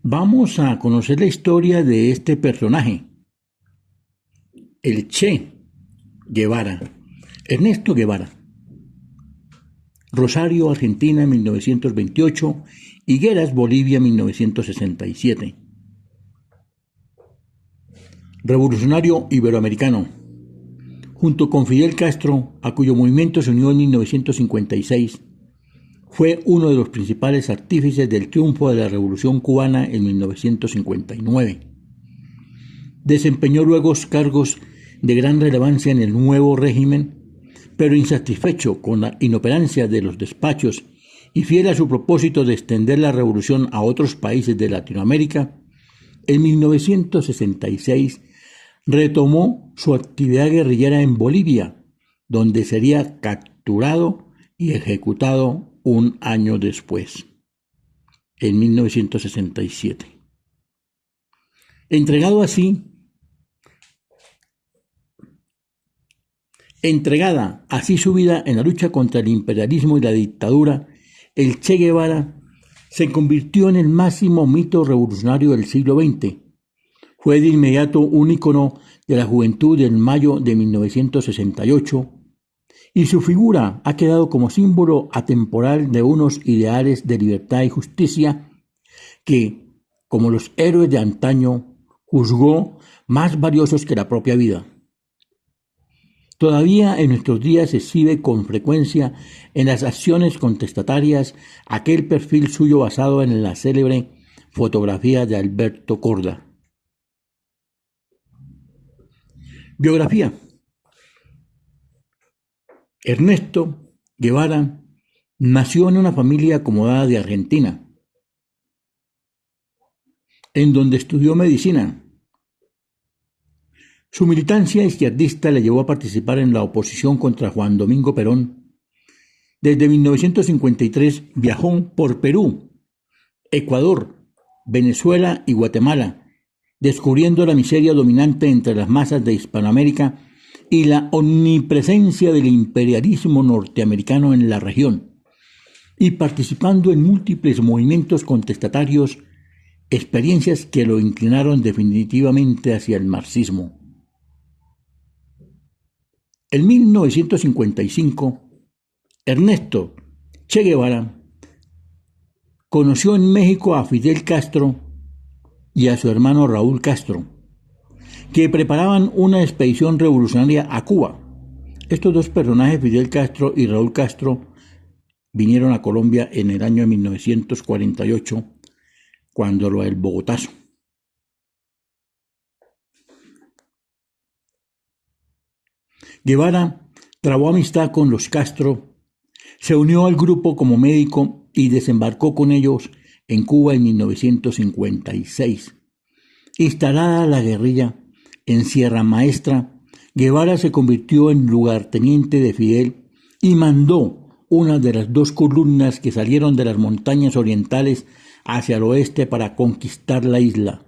Vamos a conocer la historia de este personaje, el Che Guevara, Ernesto Guevara. Rosario, Argentina, 1928, Higueras, Bolivia, 1967. Revolucionario iberoamericano. Junto con Fidel Castro, a cuyo movimiento se unió en 1956, fue uno de los principales artífices del triunfo de la Revolución cubana en 1959. Desempeñó luego cargos de gran relevancia en el nuevo régimen, pero insatisfecho con la inoperancia de los despachos y fiel a su propósito de extender la revolución a otros países de Latinoamérica, en 1966 retomó su actividad guerrillera en Bolivia, donde sería capturado y ejecutado un año después, en 1967. Entregada así su vida en la lucha contra el imperialismo y la dictadura, el Che Guevara se convirtió en el máximo mito revolucionario del siglo XX. Fue de inmediato un ícono de la juventud en mayo de 1968 y su figura ha quedado como símbolo atemporal de unos ideales de libertad y justicia que, como los héroes de antaño, juzgó más valiosos que la propia vida. Todavía en nuestros días se exhibe con frecuencia en las acciones contestatarias aquel perfil suyo basado en la célebre fotografía de Alberto Korda. Biografía. Ernesto Guevara nació en una familia acomodada de Argentina, en donde estudió medicina. Su militancia izquierdista le llevó a participar en la oposición contra Juan Domingo Perón. Desde 1953 viajó por Perú, Ecuador, Venezuela y Guatemala, descubriendo la miseria dominante entre las masas de Hispanoamérica y la omnipresencia del imperialismo norteamericano en la región, y participando en múltiples movimientos contestatarios, experiencias que lo inclinaron definitivamente hacia el marxismo. En 1955, Ernesto Che Guevara conoció en México a Fidel Castro y a su hermano Raúl Castro, que preparaban una expedición revolucionaria a Cuba. Estos dos personajes, Fidel Castro y Raúl Castro, vinieron a Colombia en el año 1948, cuando lo del Bogotazo. Guevara trabó amistad con los Castro, se unió al grupo como médico y desembarcó con ellos en Cuba en 1956. Instalada la guerrilla en Sierra Maestra, Guevara se convirtió en lugarteniente de Fidel y mandó una de las dos columnas que salieron de las montañas orientales hacia el oeste para conquistar la isla.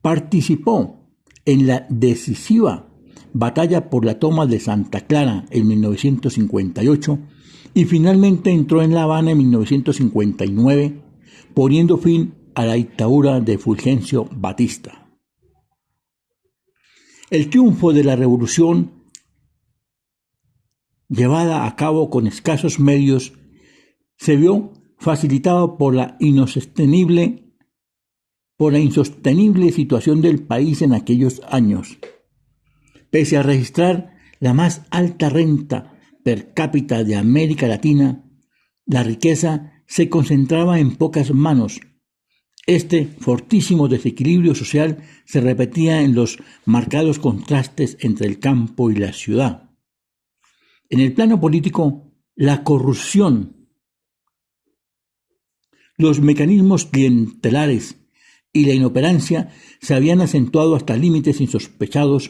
Participó en la decisiva batalla por la toma de Santa Clara en 1958 y finalmente entró en La Habana en 1959, poniendo fin a la dictadura de Fulgencio Batista. El triunfo de la revolución, llevada a cabo con escasos medios, se vio facilitado por la insostenible situación del país en aquellos años. Pese a registrar la más alta renta per cápita de América Latina, la riqueza se concentraba en pocas manos. Este fortísimo desequilibrio social se repetía en los marcados contrastes entre el campo y la ciudad. En el plano político, la corrupción, los mecanismos clientelares y la inoperancia se habían acentuado hasta límites insospechados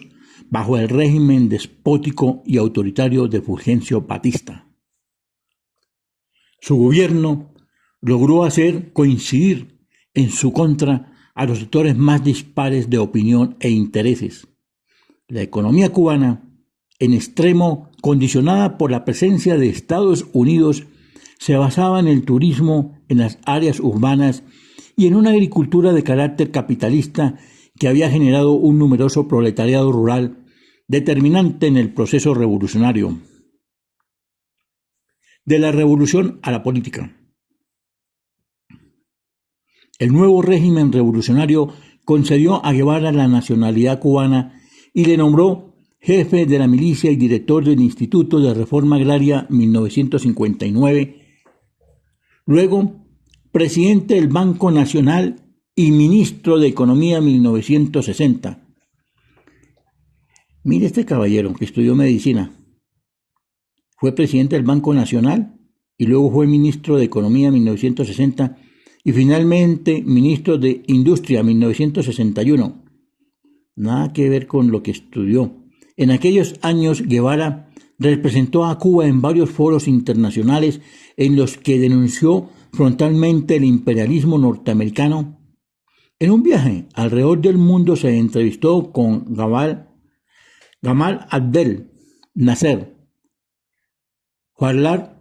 bajo el régimen despótico y autoritario de Fulgencio Batista. Su gobierno logró hacer coincidir en su contra a los sectores más dispares de opinión e intereses. La economía cubana, en extremo condicionada por la presencia de Estados Unidos, se basaba en el turismo en las áreas urbanas y en una agricultura de carácter capitalista que había generado un numeroso proletariado rural determinante en el proceso revolucionario. De la revolución a la política. El nuevo régimen revolucionario concedió a Guevara la nacionalidad cubana y le nombró jefe de la milicia y director del Instituto de Reforma Agraria 1959, luego presidente del Banco Nacional y ministro de Economía 1960. Mire este caballero que estudió medicina. Fue presidente del Banco Nacional y luego fue ministro de Economía en 1960 y finalmente ministro de Industria en 1961. Nada que ver con lo que estudió. En aquellos años Guevara representó a Cuba en varios foros internacionales en los que denunció frontalmente el imperialismo norteamericano. En un viaje alrededor del mundo se entrevistó con Gamal Abdel Nasser, Jawaharlal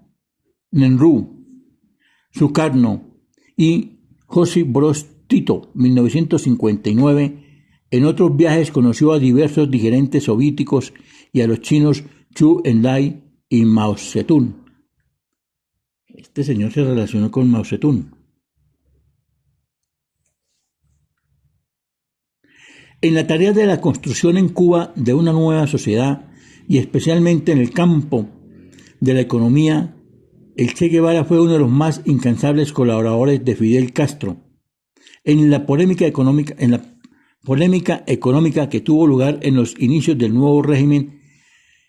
Nehru, Sukarno y Josip Broz Tito, 1959. En otros viajes conoció a diversos dirigentes soviéticos y a los chinos Zhou Enlai y Mao Zedong. Este señor se relacionó con Mao Zedong. En la tarea de la construcción en Cuba de una nueva sociedad y especialmente en el campo de la economía, el Che Guevara fue uno de los más incansables colaboradores de Fidel Castro. En la polémica económica que tuvo lugar en los inicios del nuevo régimen,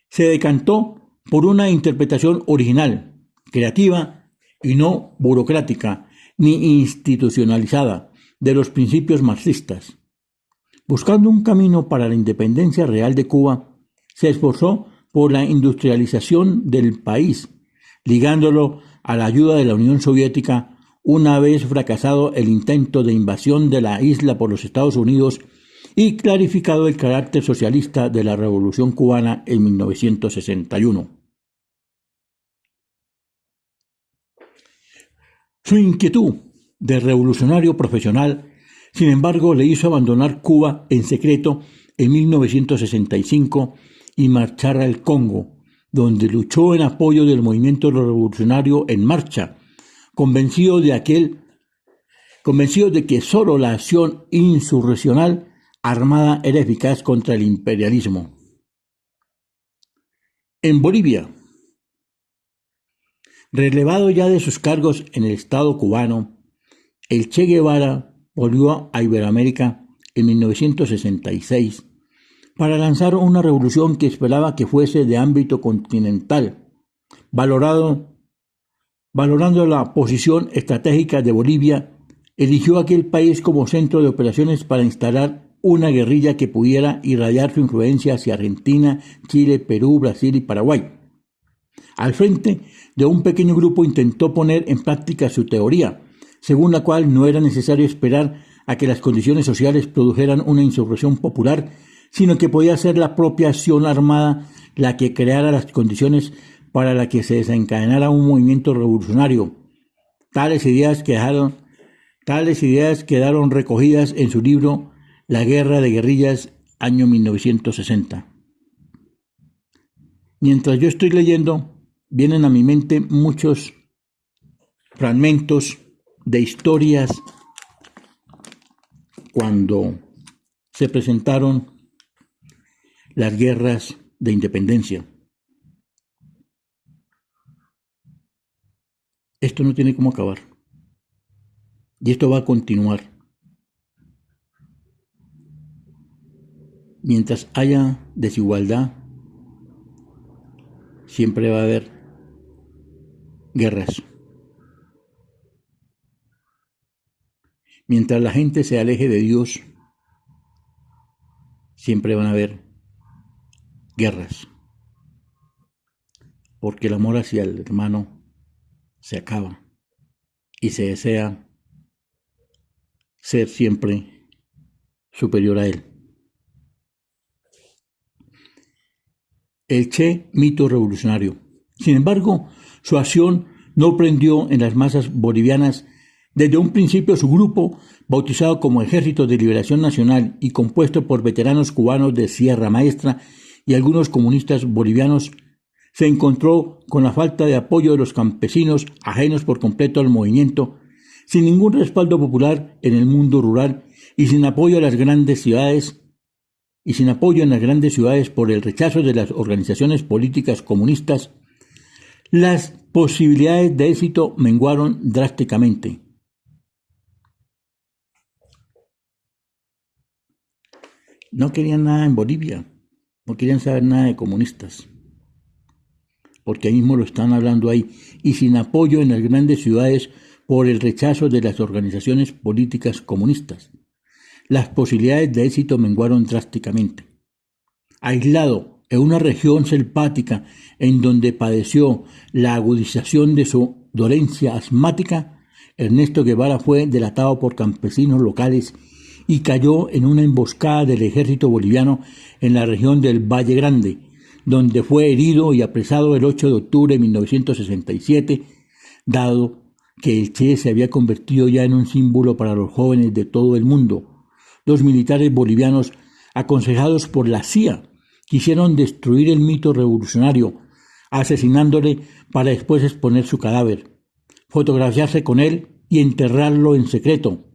se decantó por una interpretación original, creativa y no burocrática ni institucionalizada de los principios marxistas. Buscando un camino para la independencia real de Cuba, se esforzó por la industrialización del país, ligándolo a la ayuda de la Unión Soviética una vez fracasado el intento de invasión de la isla por los Estados Unidos y clarificado el carácter socialista de la Revolución Cubana en 1961. Su inquietud de revolucionario profesional, sin embargo, le hizo abandonar Cuba en secreto en 1965 y marchar al Congo, donde luchó en apoyo del movimiento revolucionario en marcha, convencido de que solo la acción insurreccional armada era eficaz contra el imperialismo. En Bolivia, relevado ya de sus cargos en el Estado cubano, el Che Guevara volvió a Iberoamérica en 1966 para lanzar una revolución que esperaba que fuese de ámbito continental, valorando la posición estratégica de Bolivia. Eligió aquel país como centro de operaciones para instalar una guerrilla que pudiera irradiar su influencia hacia Argentina, Chile, Perú, Brasil y Paraguay. Al frente de un pequeño grupo intentó poner en práctica su teoría, según la cual no era necesario esperar a que las condiciones sociales produjeran una insurrección popular, sino que podía ser la propia acción armada la que creara las condiciones para la que se desencadenara un movimiento revolucionario. Tales ideas quedaron recogidas en su libro La Guerra de Guerrillas, año 1960. Mientras yo estoy leyendo, vienen a mi mente muchos fragmentos de historias cuando se presentaron las guerras de independencia. Esto no tiene cómo acabar. Y esto va a continuar. Mientras haya desigualdad, siempre va a haber guerras. Mientras la gente se aleje de Dios, siempre van a haber guerras. Porque el amor hacia el hermano se acaba y se desea ser siempre superior a él. El Che, mito revolucionario. Sin embargo, su acción no prendió en las masas bolivianas Desde un principio su grupo, bautizado como Ejército de Liberación Nacional y compuesto por veteranos cubanos de Sierra Maestra y algunos comunistas bolivianos, se encontró con la falta de apoyo de los campesinos ajenos por completo al movimiento, sin ningún respaldo popular en el mundo rural y sin apoyo a las grandes ciudades en las grandes ciudades por el rechazo de las organizaciones políticas comunistas. Las posibilidades de éxito menguaron drásticamente. No querían nada en Bolivia, no querían saber nada de comunistas, porque ahí mismo lo están hablando ahí, y sin apoyo en las grandes ciudades por el rechazo de las organizaciones políticas comunistas. Las posibilidades de éxito menguaron drásticamente. Aislado en una región selvática en donde padeció la agudización de su dolencia asmática, Ernesto Guevara fue delatado por campesinos locales y cayó en una emboscada del ejército boliviano en la región del Valle Grande, donde fue herido y apresado el 8 de octubre de 1967, dado que el Che se había convertido ya en un símbolo para los jóvenes de todo el mundo. Los militares bolivianos, aconsejados por la CIA, quisieron destruir el mito revolucionario, asesinándole para después exponer su cadáver, fotografiarse con él y enterrarlo en secreto.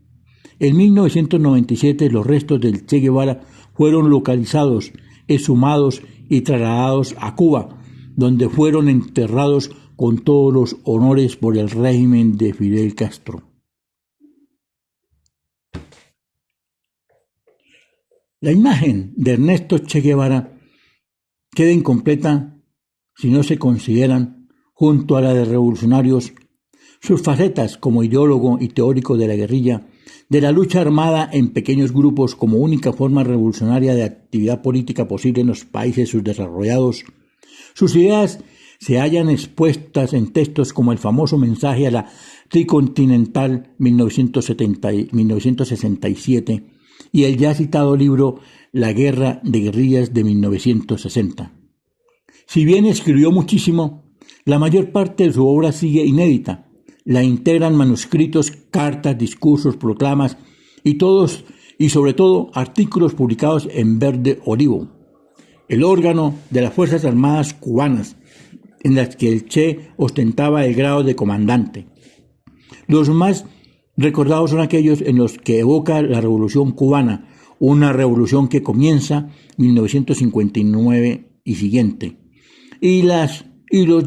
En 1997 los restos del Che Guevara fueron localizados, exhumados y trasladados a Cuba, donde fueron enterrados con todos los honores por el régimen de Fidel Castro. La imagen de Ernesto Che Guevara queda incompleta si no se consideran, junto a la de revolucionarios, sus facetas como ideólogo y teórico de la guerrilla, de la lucha armada en pequeños grupos como única forma revolucionaria de actividad política posible en los países subdesarrollados. Sus ideas se hallan expuestas en textos como el famoso mensaje a la Tricontinental 1967 y el ya citado libro La Guerra de Guerrillas de 1960. Si bien escribió muchísimo, la mayor parte de su obra sigue inédita. La integran manuscritos, cartas, discursos, proclamas y sobre todo artículos publicados en Verde Olivo, el órgano de las Fuerzas Armadas cubanas, en las que el Che ostentaba el grado de comandante. Los más recordados son aquellos en los que evoca la Revolución Cubana, una revolución que comienza en 1959 y siguiente, y los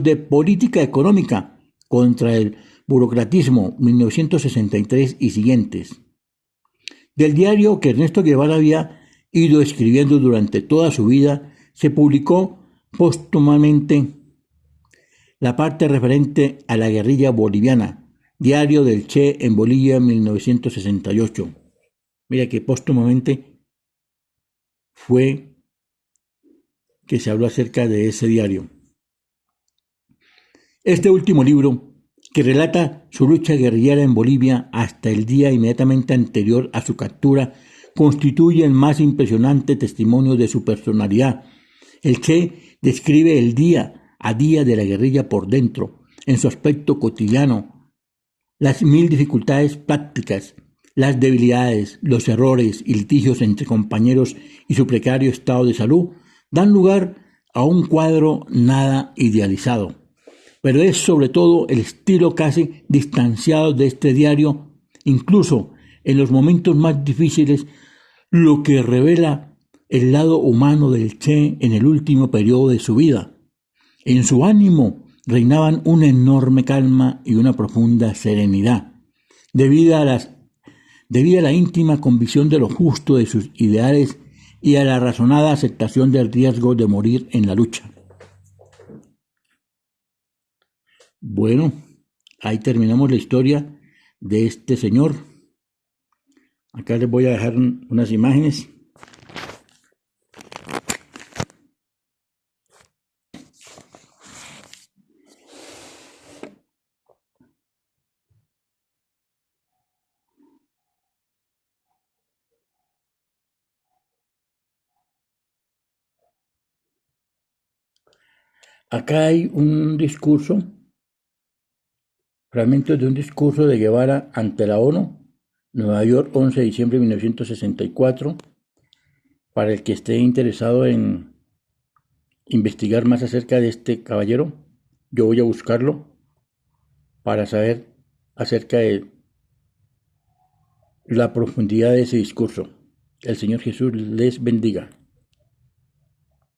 de política económica contra el burocratismo 1963 y siguientes. Del diario que Ernesto Guevara había ido escribiendo durante toda su vida, se publicó póstumamente la parte referente a la guerrilla boliviana, Diario del Che en Bolivia 1968. Mira que póstumamente fue que se habló acerca de ese diario. Este último libro, que relata su lucha guerrillera en Bolivia hasta el día inmediatamente anterior a su captura, constituye el más impresionante testimonio de su personalidad. El Che describe el día a día de la guerrilla por dentro, en su aspecto cotidiano, las mil dificultades prácticas, las debilidades, los errores y litigios entre compañeros y su precario estado de salud dan lugar a un cuadro nada idealizado. Pero es sobre todo el estilo casi distanciado de este diario, incluso en los momentos más difíciles, lo que revela el lado humano del Che en el último periodo de su vida. En su ánimo reinaban una enorme calma y una profunda serenidad, debido a la íntima convicción de lo justo de sus ideales y a la razonada aceptación del riesgo de morir en la lucha. Bueno, ahí terminamos la historia de este señor. Acá les voy a dejar unas imágenes. Acá hay un discurso Fragmentos de un discurso de Guevara ante la ONU, Nueva York, 11 de diciembre de 1964. Para el que esté interesado en investigar más acerca de este caballero, yo voy a buscarlo para saber acerca de la profundidad de ese discurso. El Señor Jesús les bendiga.